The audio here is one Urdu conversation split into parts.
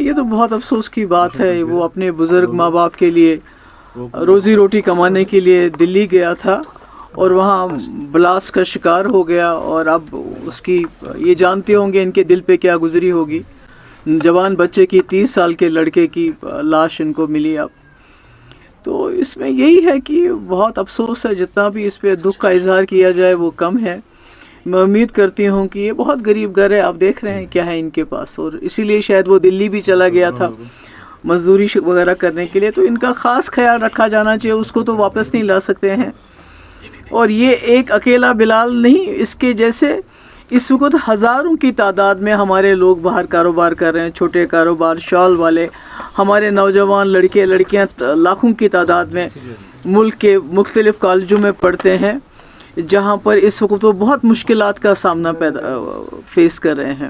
یہ تو بہت افسوس کی بات ہے. وہ اپنے بزرگ ماں باپ کے لیے روزی روٹی کمانے کے لیے دلی گیا تھا اور وہاں بلاسٹ کا شکار ہو گیا, اور اب اس کی یہ جانتے ہوں گے ان کے دل پہ کیا گزری ہوگی. جوان بچے کی 30 سال کے لڑکے کی لاش ان کو ملی اب. تو اس میں یہی ہے کہ بہت افسوس ہے, جتنا بھی اس پہ دکھ کا اظہار کیا جائے وہ کم ہے. میں امید کرتی ہوں کہ یہ بہت غریب گھر ہے, آپ دیکھ رہے ہیں کیا ہے ان کے پاس, اور اسی لیے شاید وہ دلی بھی چلا گیا تھا مزدوری وغیرہ کرنے کے لیے. تو ان کا خاص خیال رکھا جانا چاہیے, اس کو تو واپس نہیں لا سکتے ہیں. اور یہ ایک اکیلا بلال نہیں, اس کے جیسے اس وقت ہزاروں کی تعداد میں ہمارے لوگ باہر کاروبار کر رہے ہیں, چھوٹے کاروبار, شال والے, ہمارے نوجوان لڑکے لڑکیاں لاکھوں کی تعداد میں ملک کے مختلف کالجوں میں پڑھتے ہیں, جہاں پر اس وقت وہ بہت مشکلات کا سامنا فیس کر رہے ہیں.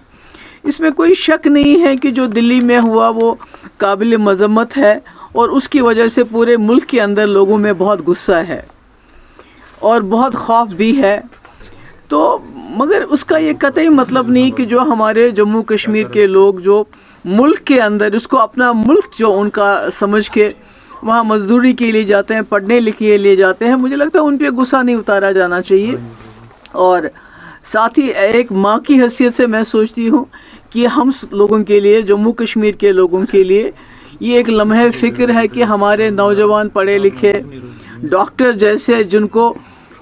اس میں کوئی شک نہیں ہے کہ جو دلی میں ہوا وہ قابل مذمت ہے, اور اس کی وجہ سے پورے ملک کے اندر لوگوں میں بہت غصہ ہے اور بہت خوف بھی ہے. تو مگر اس کا یہ قطعی مطلب نہیں کہ جو ہمارے جموں کشمیر کے لوگ جو ملک کے اندر اس کو اپنا ملک جو ان کا سمجھ کے وہاں مزدوری کے لیے جاتے ہیں, پڑھنے لکھنے لیے جاتے ہیں, مجھے لگتا ہے ان پہ غصہ نہیں اتارا جانا چاہیے. اور ساتھ ہی ایک ماں کی حیثیت سے میں سوچتی ہوں کہ ہم لوگوں کے لیے, جموں کشمیر کے لوگوں کے لیے یہ ایک لمحہ فکر ہے کہ ہمارے نوجوان پڑھے لکھے ڈاکٹر جیسے جن کو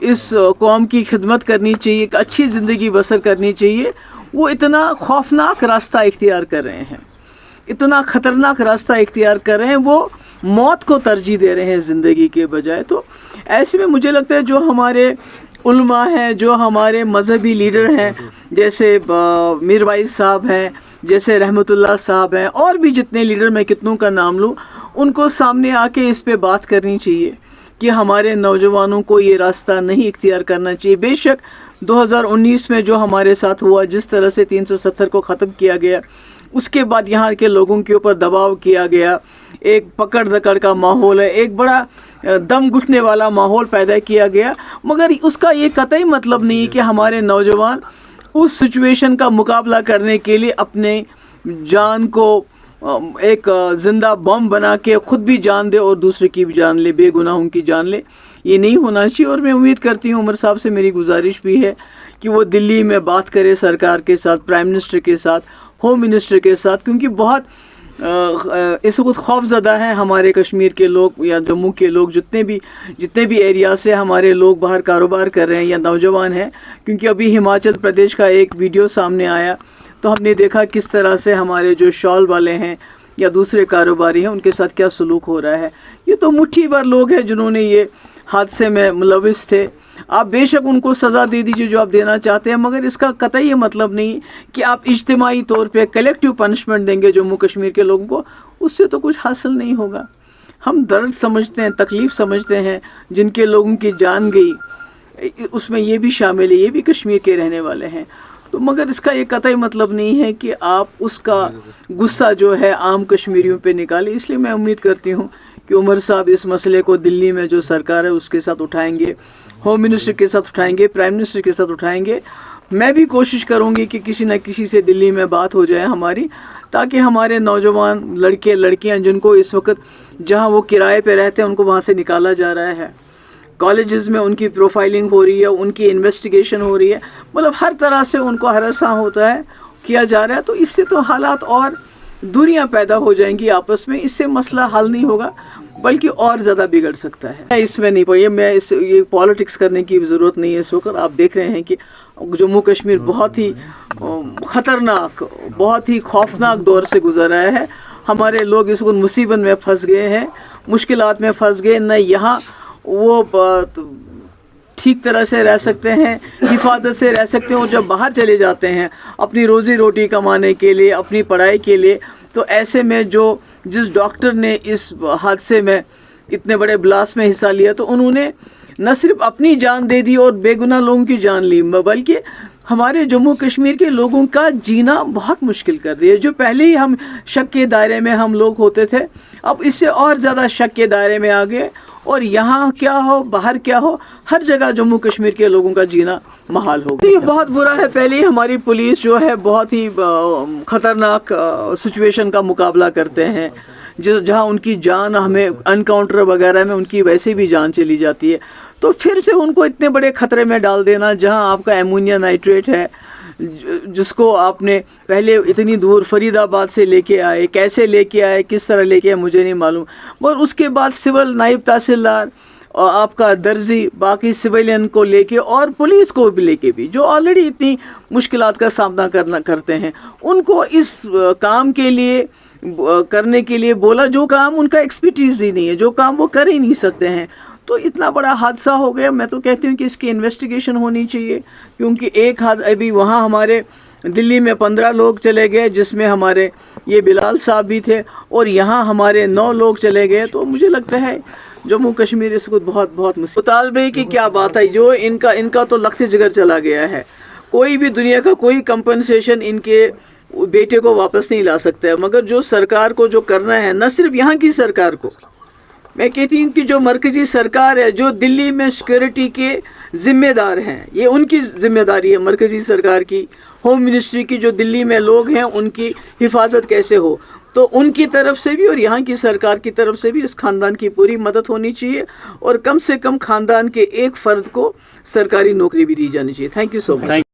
اس قوم کی خدمت کرنی چاہیے, ایک اچھی زندگی بسر کرنی چاہیے, وہ اتنا خوفناک راستہ اختیار کر رہے ہیں, اتنا خطرناک راستہ اختیار کر رہے ہیں, وہ موت کو ترجیح دے رہے ہیں زندگی کے بجائے. تو ایسے میں مجھے لگتا ہے جو ہمارے علماء ہیں, جو ہمارے مذہبی لیڈر ہیں, جیسے میر وائز صاحب ہیں, جیسے رحمت اللہ صاحب ہیں, اور بھی جتنے لیڈر, میں کتنوں کا نام لوں, ان کو سامنے آ کے اس پہ بات کرنی چاہیے کہ ہمارے نوجوانوں کو یہ راستہ نہیں اختیار کرنا چاہیے. بے شک 2019 میں جو ہمارے ساتھ ہوا, جس طرح سے 370 کو ختم کیا گیا, اس کے بعد یہاں کے لوگوں کے اوپر دباؤ کیا گیا, ایک پکڑ دکڑ کا ماحول ہے, ایک بڑا دم گھٹنے والا ماحول پیدا کیا گیا. مگر اس کا یہ قطعی مطلب نہیں کہ ہمارے نوجوان اس سچویشن کا مقابلہ کرنے کے لیے اپنے جان کو ایک زندہ بم بنا کے خود بھی جان دے اور دوسرے کی بھی جان لے, بے گناہوں کی جان لے. یہ نہیں ہونا چاہیے. اور میں امید کرتی ہوں, عمر صاحب سے میری گزارش بھی ہے کہ وہ دلی میں بات کرے سرکار کے ساتھ, پرائم منسٹر کے ساتھ, ہوم منسٹر کے ساتھ, کیونکہ بہت اس وقت خوف زدہ ہیں ہمارے کشمیر کے لوگ یا جموں کے لوگ, جتنے بھی ایریا سے ہمارے لوگ باہر کاروبار کر رہے ہیں یا نوجوان ہیں. کیونکہ ابھی ہماچل پردیش کا ایک ویڈیو سامنے آیا تو ہم نے دیکھا کس طرح سے ہمارے جو شال والے ہیں یا دوسرے کاروباری ہیں ان کے ساتھ کیا سلوک ہو رہا ہے. یہ تو مٹھی بھر لوگ ہیں جنہوں نے یہ حادثے میں ملوث تھے. آپ بے شک ان کو سزا دے دیجیے جو آپ دینا چاہتے ہیں, مگر اس کا قطعی یہ مطلب نہیں کہ آپ اجتماعی طور پہ کلیکٹیو پنشمنٹ دیں گے جموں کشمیر کے لوگوں کو. اس سے تو کچھ حاصل نہیں ہوگا. ہم درد سمجھتے ہیں, تکلیف سمجھتے ہیں, جن کے لوگوں کی جان گئی اس میں یہ بھی شامل ہے, یہ بھی کشمیر کے رہنے والے ہیں. تو مگر اس کا یہ قطعی مطلب نہیں ہے کہ آپ اس کا غصہ جو ہے عام کشمیریوں پہ نکالیں. اس لیے میں امید کرتی ہوں کہ عمر صاحب اس مسئلے کو دلی میں جو سرکار ہے اس کے ساتھ اٹھائیں گے, ہوم منسٹر کے ساتھ اٹھائیں گے, پرائم منسٹر کے ساتھ اٹھائیں گے. میں بھی کوشش کروں گی کہ کسی نہ کسی سے دلی میں بات ہو جائے ہماری, تاکہ ہمارے نوجوان لڑکے لڑکیاں جن کو اس وقت جہاں وہ کرائے پہ رہتے ہیں ان کو وہاں سے نکالا جا رہا ہے, کالجز میں ان کی پروفائلنگ ہو رہی ہے, ان کی انویسٹیگیشن ہو رہی ہے, مطلب ہر طرح سے ان کو ہراساں ہوتا ہے, کیا جا رہا ہے. تو اس سے تو حالات اور دوریاں پیدا ہو جائیں گی آپس میں. اس سے مسئلہ حل نہیں ہوگا بلکہ اور زیادہ بگڑ سکتا ہے. اس میں نہیں پڑی, میں یہ پالیٹکس کرنے کی ضرورت نہیں ہے اس وقت. آپ دیکھ رہے ہیں کہ جموں کشمیر بہت ہی خطرناک, بہت ہی خوفناک دور سے گزر رہا ہے. ہمارے لوگ اس وقت مصیبت میں پھنس گئے ہیں, مشکلات میں پھنس گئے, نہ یہاں وہ ٹھیک طرح سے رہ سکتے ہیں, حفاظت سے رہ سکتے ہیں, اور جب باہر چلے جاتے ہیں اپنی روزی روٹی کمانے کے لیے, اپنی پڑھائی کے لیے, تو ایسے میں جس ڈاکٹر نے اس حادثے میں اتنے بڑے بلاسٹ میں حصہ لیا تو انہوں نے نہ صرف اپنی جان دے دی اور بے گناہ لوگوں کی جان لی, بلکہ ہمارے جموں کشمیر کے لوگوں کا جینا بہت مشکل کر دیا. جو پہلے ہی ہم شک کے دائرے میں ہم لوگ ہوتے تھے, اب اس سے اور زیادہ شک کے دائرے میں آ گئے. اور یہاں کیا ہو, باہر کیا ہو, ہر جگہ جموں کشمیر کے لوگوں کا جینا محال ہو گیا. یہ بہت برا ہے. پہلے ہی ہماری پولیس جو ہے بہت ہی خطرناک سچویشن کا مقابلہ کرتے ہیں, جہاں ان کی جان ہمیں انکاؤنٹر وغیرہ میں ان کی ویسے بھی جان چلی جاتی ہے. تو پھر سے ان کو اتنے بڑے خطرے میں ڈال دینا, جہاں آپ کا ایمونیا نائٹریٹ ہے, جس کو آپ نے پہلے اتنی دور فرید آباد سے لے کے آئے, کیسے لے کے آئے, کس طرح لے کے آئے مجھے نہیں معلوم. اور اس کے بعد سول نائب تحصیلدار اور آپ کا درزی, باقی سویلین کو لے کے اور پولیس کو بھی لے کے بھی, جو آلریڈی اتنی مشکلات کا سامنا کرتے ہیں, ان کو اس کام کے لیے کرنے کے لیے بولا جو کام ان کا ایکسپرٹیز ہی نہیں ہے, جو کام وہ کر ہی نہیں سکتے ہیں. تو اتنا بڑا حادثہ ہو گیا. میں تو کہتی ہوں کہ اس کی انویسٹیگیشن ہونی چاہیے, کیونکہ ایک ابھی وہاں ہمارے دلی میں 15 لوگ چلے گئے, جس میں ہمارے یہ بلال صاحب بھی تھے, اور یہاں ہمارے 9 لوگ چلے گئے. تو مجھے لگتا ہے جموں کشمیر اس کو بہت بہت مطالبے کی کیا بات ہے. جو ان کا تو لخت جگر چلا گیا ہے. کوئی بھی دنیا کا کوئی کمپنسیشن ان کے بیٹے کو واپس نہیں لا سکتا ہے. مگر جو سرکار کو جو کرنا ہے, نہ صرف یہاں کی سرکار کو, میں کہتی ہوں کہ جو مرکزی سرکار ہے, جو دلی میں سیکورٹی کے ذمہ دار ہیں, یہ ان کی ذمہ داری ہے مرکزی سرکار کی, ہوم منسٹری کی, جو دلی میں لوگ ہیں ان کی حفاظت کیسے ہو. تو ان کی طرف سے بھی اور یہاں کی سرکار کی طرف سے بھی اس خاندان کی پوری مدد ہونی چاہیے, اور کم سے کم خاندان کے ایک فرد کو سرکاری نوکری بھی دی جانی چاہیے. Thank you so much.